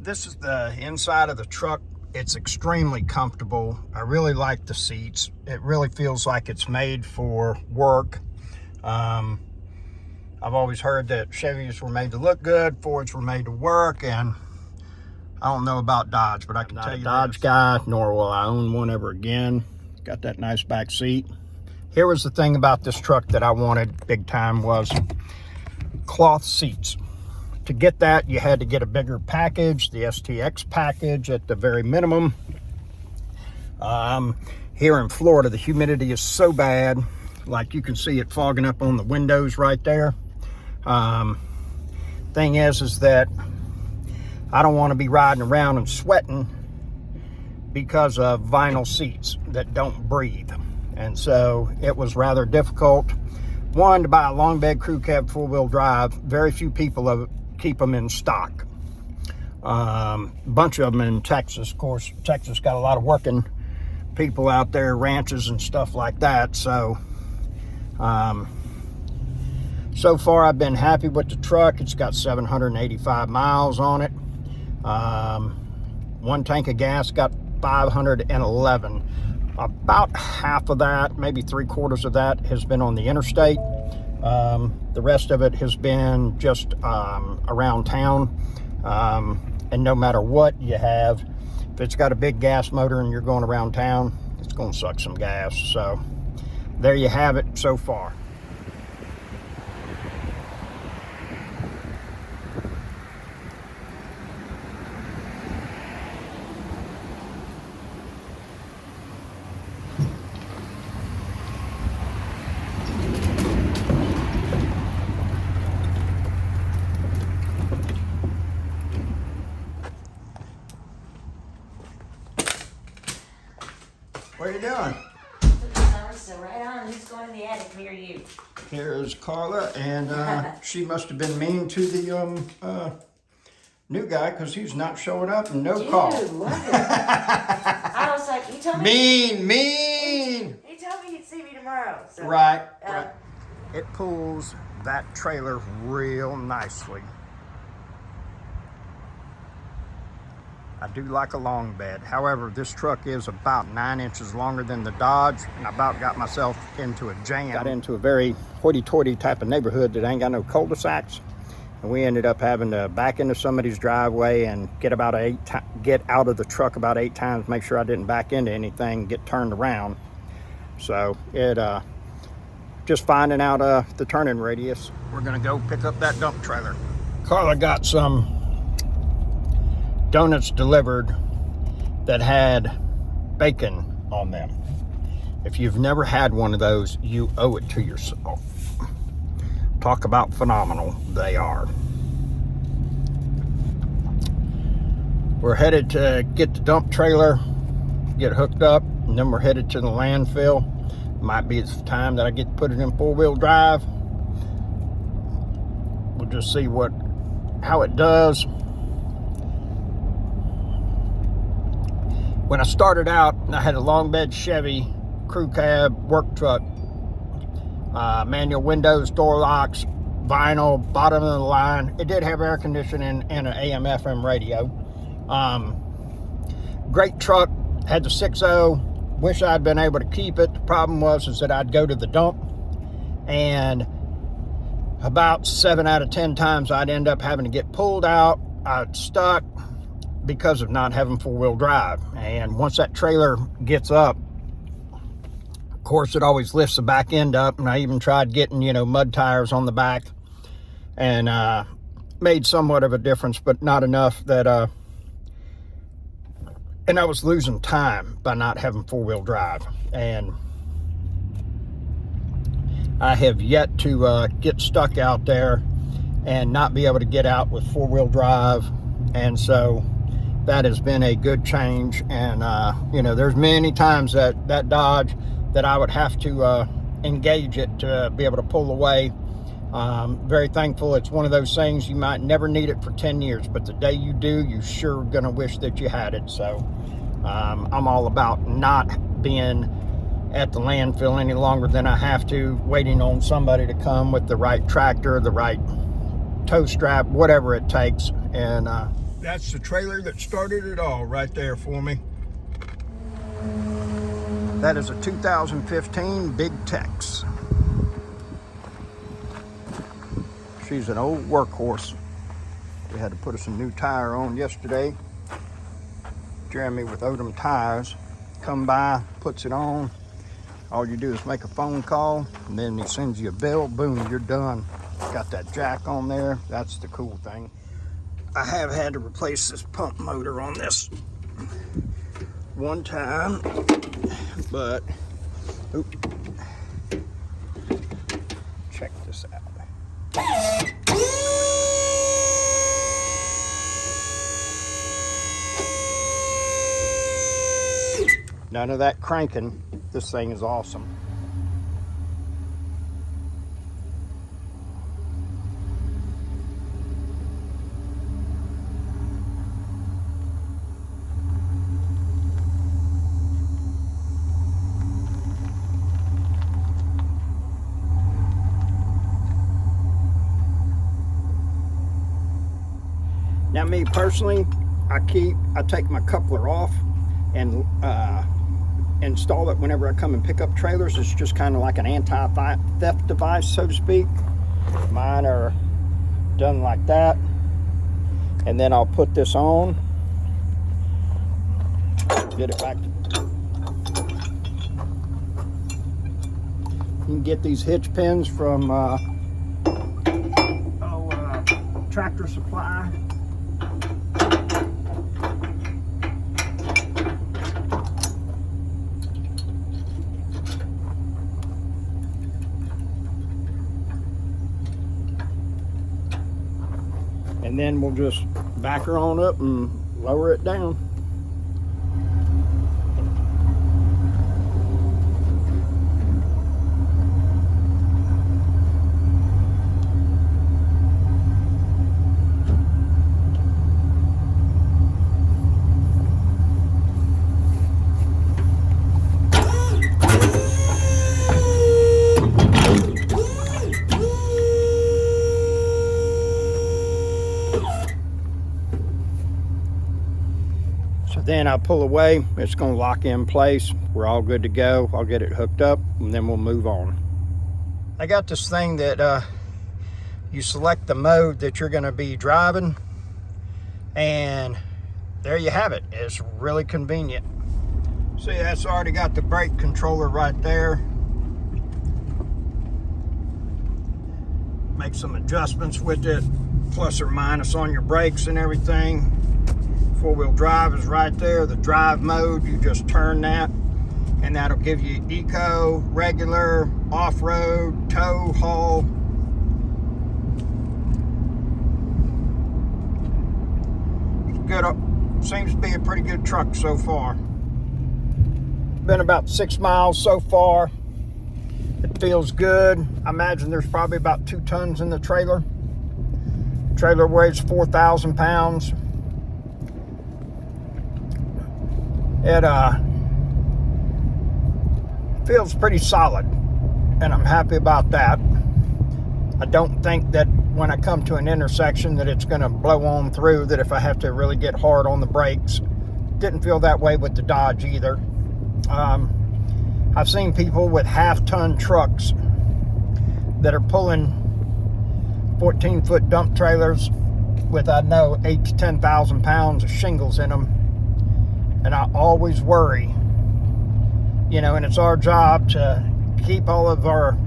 This is the inside of the truck. It's extremely comfortable. I really like the seats. It really feels like it's made for work. I've always heard that Chevys were made to look good, Fords were made to work, and I don't know about Dodge, but I can tell you I'm not a Dodge guy, nor will I own one ever again. Got that nice back seat. Here was the thing about this truck that I wanted big time was cloth seats. To get that, you had to get a bigger package, the STX package at the very minimum. Here in Florida, the humidity is so bad, like you can see it fogging up on the windows right there. Thing is that I don't want to be riding around and sweating because of vinyl seats that don't breathe. And so it was rather difficult. One, to buy a long bed crew cab four-wheel drive. Very few people keep them in stock. Bunch of them in Texas. Of course, Texas got a lot of working people out there, ranches and stuff like that. So, so far I've been happy with the truck. It's got 785 miles on it. One tank of gas got 511. About half of that, maybe 3/4 of that, has been on the interstate. The rest of it has been just around town. And no matter what you have, if it's got a big gas motor and you're going around town, it's going to suck some gas. So there you have it so far. What are you doing? So right on, who's going in the attic near you? Here's Carla, and she must have been mean to the new guy because he's not showing up and no call. What? I was like, he told me. Mean! He told me he'd see me tomorrow. So, Right. It pulls that trailer real nicely. I do like a long bed. However, this truck is about 9 inches longer than the Dodge, and I about got myself into a jam. Got into a very hoity-toity type of neighborhood that ain't got no cul-de-sacs, and we ended up having to back into somebody's driveway and get out of the truck about 8 times, make sure I didn't back into anything, get turned around. So it just finding out the turning radius. We're gonna go pick up that dump trailer. Carla got some donuts delivered that had bacon on them. If you've never had one of those, you owe it to yourself. Talk about phenomenal, they are. We're headed to get the dump trailer, get hooked up, and then we're headed to the landfill. Might be the time that I get to put it in four-wheel drive. We'll just see how it does. When I started out, I had a long bed Chevy crew cab work truck, manual windows, door locks, vinyl, bottom of the line. It did have air conditioning and an AM/FM radio. Great truck, had the 6.0. Wish I'd been able to keep it. The problem is that I'd go to the dump, and about 7 out of 10 times I'd end up having to get pulled out. I'd stuck because of not having four-wheel drive. And once that trailer gets up, of course it always lifts the back end up, and I even tried getting mud tires on the back, and made somewhat of a difference, but not enough that and I was losing time by not having four-wheel drive. And I have yet to get stuck out there and not be able to get out with four-wheel drive. And so that has been a good change. And there's many times that Dodge that I would have to engage it to be able to pull away. Very thankful. It's one of those things you might never need it for 10 years, but the day you do, you sure gonna wish that you had it. So I'm all about not being at the landfill any longer than I have to, waiting on somebody to come with the right tractor, the right tow strap, whatever it takes. And That's the trailer that started it all right there for me. That is a 2015 Big Tex. She's an old workhorse. We had to put us a new tire on yesterday. Jeremy with Odom tires come by, puts it on. All you do is make a phone call, and then he sends you a bill. Boom, you're done. Got that jack on there. That's the cool thing. I have had to replace this pump motor on this one time, but check this out. None of that cranking. This thing is awesome. Now, me personally, I take my coupler off and install it whenever I come and pick up trailers. It's just kind of like an anti-theft device, so to speak. Mine are done like that. And then I'll put this on, get it back. You can get these hitch pins from Tractor Supply. And then we'll just back her on up and lower it down. Then I pull away, it's going to lock in place. We're all good to go. I'll get it hooked up and then we'll move on. I got this thing that you select the mode that you're going to be driving, and there you have it. It's really convenient. See, that's already got the brake controller right there. Make some adjustments with it, plus or minus on your brakes and everything. Four-wheel drive is right there. The drive mode, you just turn that, and that'll give you eco, regular, off-road, tow, haul. Good. Seems to be a pretty good truck so far. Been about 6 miles so far. It feels good. I imagine there's probably about 2 tons in the trailer. Trailer weighs 4,000 pounds. It feels pretty solid, and I'm happy about that. I don't think that when I come to an intersection that it's going to blow on through, that if I have to really get hard on the brakes. Didn't feel that way with the Dodge either. I've seen people with half-ton trucks that are pulling 14-foot dump trailers with, I know, 8,000 to 10,000 pounds of shingles in them. And I always worry, you know, and it's our job to keep all of our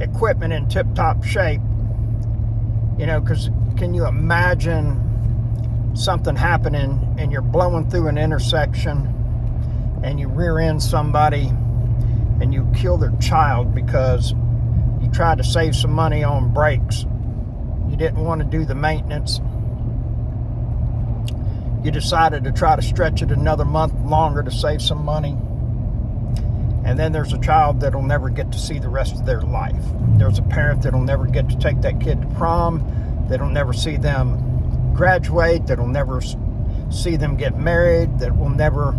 equipment in tip-top shape, you know, because can you imagine something happening and you're blowing through an intersection and you rear end somebody and you kill their child because you tried to save some money on brakes. You didn't want to do the maintenance. You decided to try to stretch it another month longer to save some money. And then there's a child that'll never get to see the rest of their life. There's a parent that'll never get to take that kid to prom. That'll never see them graduate. That'll never see them get married. That will never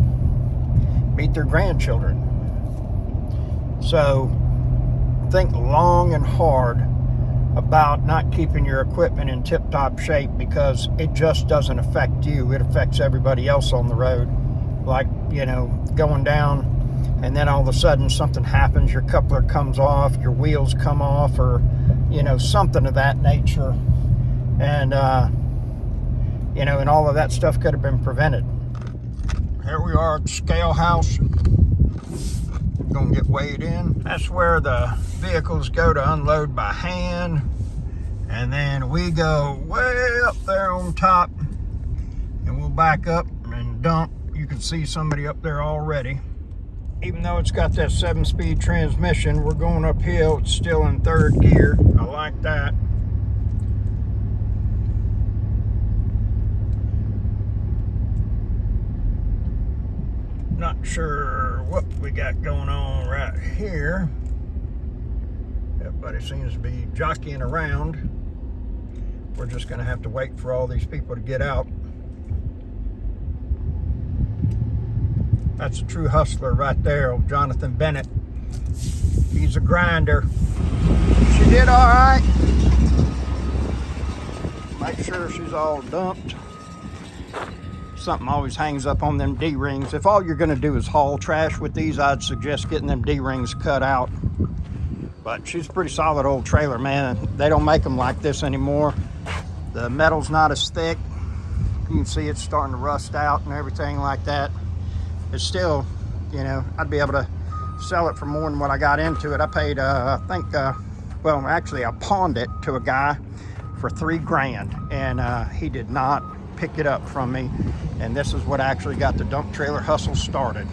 meet their grandchildren. So think long and hard about not keeping your equipment in tip-top shape, because it just doesn't affect you. It affects everybody else on the road. Like, you know, going down and then all of a sudden something happens, your coupler comes off, your wheels come off, or, you know, something of that nature. And, you know, and all of that stuff could have been prevented. Here we are at the scale house. We're gonna get weighed in. That's where the vehicles go to unload by hand. And then we go way up there on top and we'll back up and dump. You can see somebody up there already. Even though it's got that 7-speed transmission, we're going uphill. It's still in 3rd gear. I like that. Not sure what we got going on right here. Everybody seems to be jockeying around. We're just going to have to wait for all these people to get out. That's a true hustler right there, old Jonathan Bennett. He's a grinder. She did all right. Make sure she's all dumped. Something always hangs up on them D-rings. If all you're gonna do is haul trash with these, I'd suggest getting them D-rings cut out. But she's a pretty solid old trailer, man. They don't make them like this anymore. The metal's not as thick. You can see it's starting to rust out and everything like that. It's still, you know, I'd be able to sell it for more than what I got into it. I paid, I think, well, actually I pawned it to a guy for $3 grand, and he did not pick it up from me. And this is what actually got the dump trailer hustle started.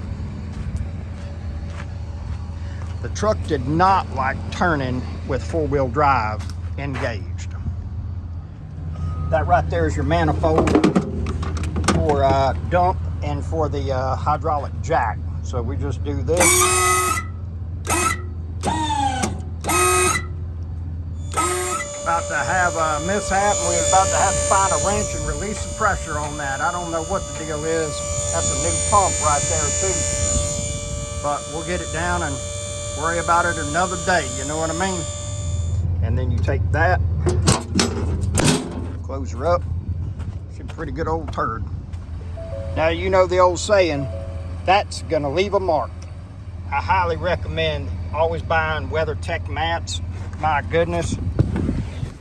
The truck did not like turning with 4-wheel drive engaged. That right there is your manifold for dump and for the hydraulic jack. So we just do this. About to have a mishap, and we're about to have to find a wrench and release the pressure on that. I don't know what the deal is. That's a new pump right there too. But we'll get it down and worry about it another day, you know what I mean? And then you take that, close her up. She's a pretty good old turd. Now, you know the old saying, that's gonna leave a mark. I highly recommend always buying WeatherTech mats. My goodness.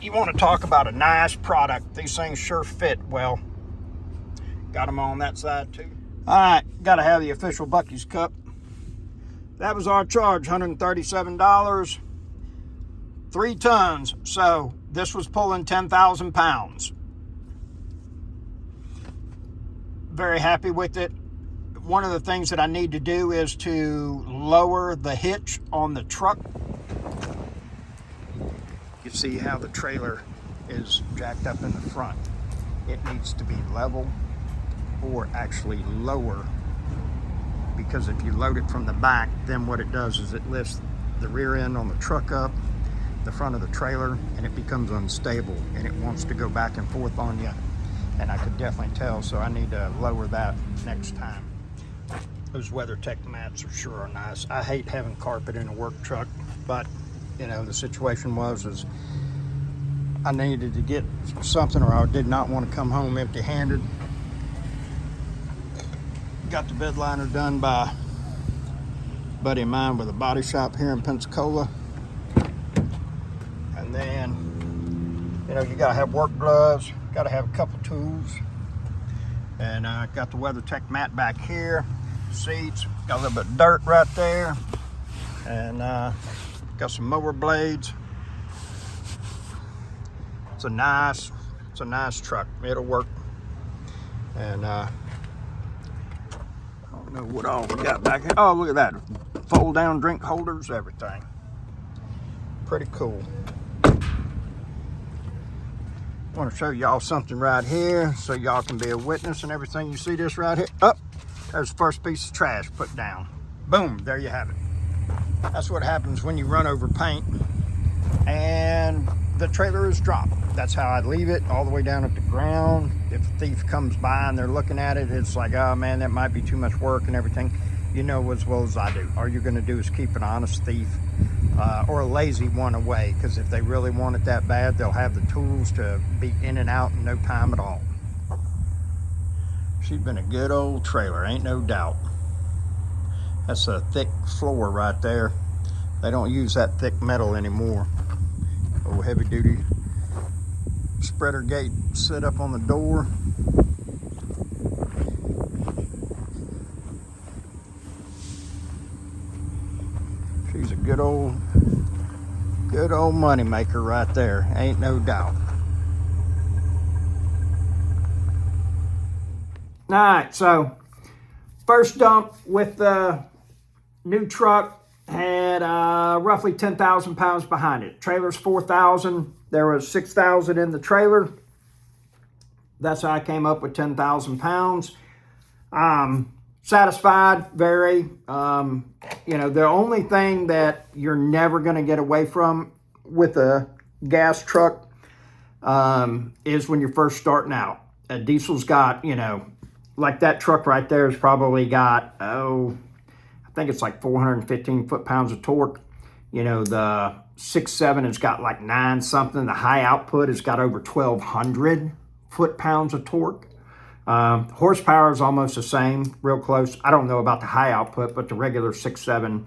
You want to talk about a nice product. These things sure fit well. Got them on that side too. All right, got to have the official Buc-ee's cup. That was our charge, $137, 3 tons. So this was pulling 10,000 pounds. Very happy with it. One of the things that I need to do is to lower the hitch on the truck. You see how the trailer is jacked up in the front. It needs to be level, or actually lower, because if you load it from the back, then what it does is it lifts the rear end on the truck up, the front of the trailer, and it becomes unstable and it wants to go back and forth on you. And I could definitely tell, so I need to lower that next time. Those WeatherTech mats are sure are nice. I hate having carpet in a work truck, but you know, the situation was I needed to get something, or I did not want to come home empty-handed. Got the bed liner done by a buddy of mine with a body shop here in Pensacola. And then, you know, you gotta have work gloves, gotta have a couple tools. And got the WeatherTech mat back here, seats, got a little bit of dirt right there, and got some mower blades. It's a nice truck. It'll work. And I don't know what all we got back here. Oh, look at that. Fold down drink holders, everything. Pretty cool. I want to show y'all something right here so y'all can be a witness and everything. You see this right here? Oh, there's the first piece of trash put down. Boom, there you have it. That's what happens when you run over paint and the trailer is dropped. That's how I'd leave it, all the way down at the ground. If a thief comes by and they're looking at it, it's like, oh man, that might be too much work and everything. You know as well as I do. All you're gonna do is keep an honest thief or a lazy one away, because if they really want it that bad, they'll have the tools to be in and out in no time at all. She's been a good old trailer, ain't no doubt. That's a thick floor right there. They don't use that thick metal anymore. Oh, heavy duty spreader gate set up on the door. She's a good old money maker right there, ain't no doubt. All right, so first dump with the new truck had roughly 10,000 pounds behind it. Trailer's 4,000. There was 6,000 in the trailer. That's how I came up with 10,000 pounds. Satisfied, very. The only thing that you're never going to get away from with a gas truck is when you're first starting out. A diesel's got, like that truck right there has probably got, I think it's like 415 foot-pounds of torque. The 6.7 has got like 9 something. The high output has got over 1,200 foot-pounds of torque. Horsepower is almost the same, real close. I don't know about the high output, but the regular 6.7,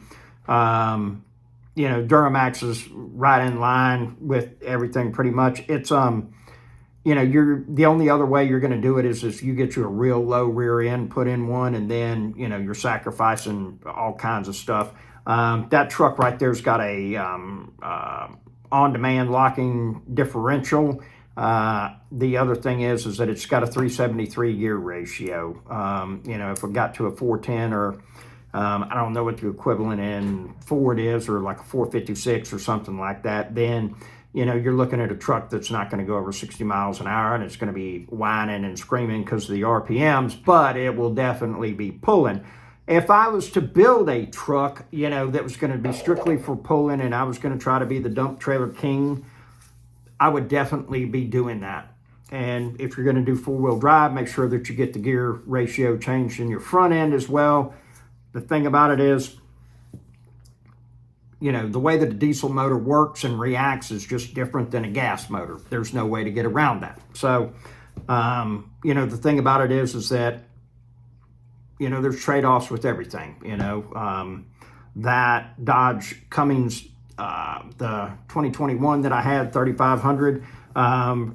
Duramax is right in line with everything pretty much. It's, you're the only other way you're going to do it is if you get you a real low rear end, put in one, and then, you're sacrificing all kinds of stuff. That truck right there's got a on-demand locking differential. The other thing is that it's got a 373 gear ratio. If it got to a 410 or I don't know what the equivalent in Ford is, or like a 456 or something like that, then you're looking at a truck that's not going to go over 60 miles an hour, and it's going to be whining and screaming because of the RPMs, but it will definitely be pulling. If I was to build a truck, that was going to be strictly for pulling, and I was going to try to be the dump trailer king, I would definitely be doing that. And if you're going to do four-wheel drive, make sure that you get the gear ratio changed in your front end as well. The thing about it is, the way that a diesel motor works and reacts is just different than a gas motor. There's no way to get around that. So, the thing about it is that, there's trade-offs with everything. That Dodge Cummins, the 2021 that I had, 3,500,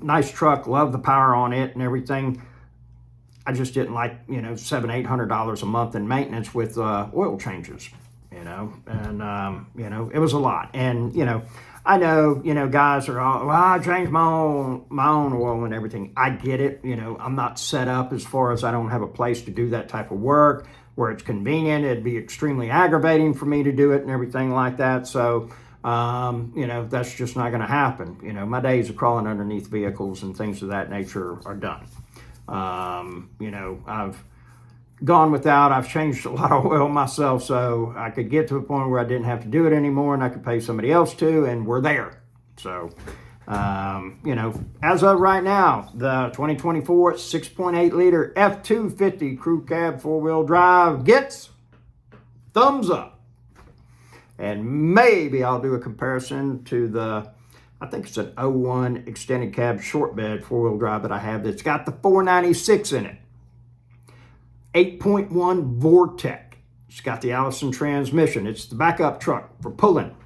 nice truck, love the power on it and everything. I just didn't like, $700-800 a month in maintenance with oil changes. It was a lot. And, I know, guys are all, well, I change my own oil and everything. I get it. I'm not set up as far as I don't have a place to do that type of work where it's convenient. It'd be extremely aggravating for me to do it and everything like that. So, that's just not going to happen. My days of crawling underneath vehicles and things of that nature are done. I've gone without. I've changed a lot of oil myself, so I could get to a point where I didn't have to do it anymore and I could pay somebody else to, and we're there. So, as of right now, the 2024 6.8 liter F250 crew cab four-wheel drive gets thumbs up. And maybe I'll do a comparison to the, I think it's an 01 extended cab short bed four-wheel drive that I have that's got the 496 in it. 8.1 Vortec. It's got the Allison transmission. It's the backup truck for pulling.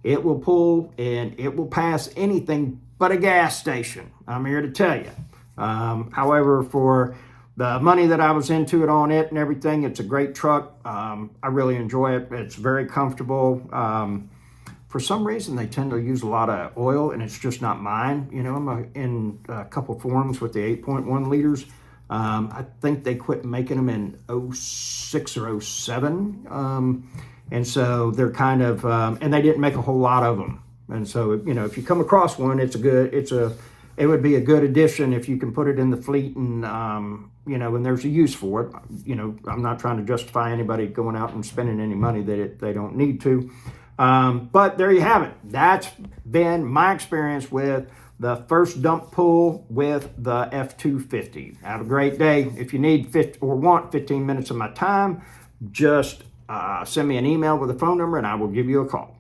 It will pull and it will pass anything but a gas station. I'm here to tell you. However, for the money that I was into it on it and everything, it's a great truck. I really enjoy it. It's very comfortable. For some reason, they tend to use a lot of oil, and it's just not mine. I'm in a couple forums with the 8.1 liters. I think they quit making them in 06 or 07. And so they're kind of, and they didn't make a whole lot of them. And so, if you come across one, it would be a good addition if you can put it in the fleet and, and there's a use for it. I'm not trying to justify anybody going out and spending any money that they don't need to. But there you have it. That's been my experience with the first dump pull with the F250. Have a great day. If you need or want 15 minutes of my time, just send me an email with a phone number and I will give you a call.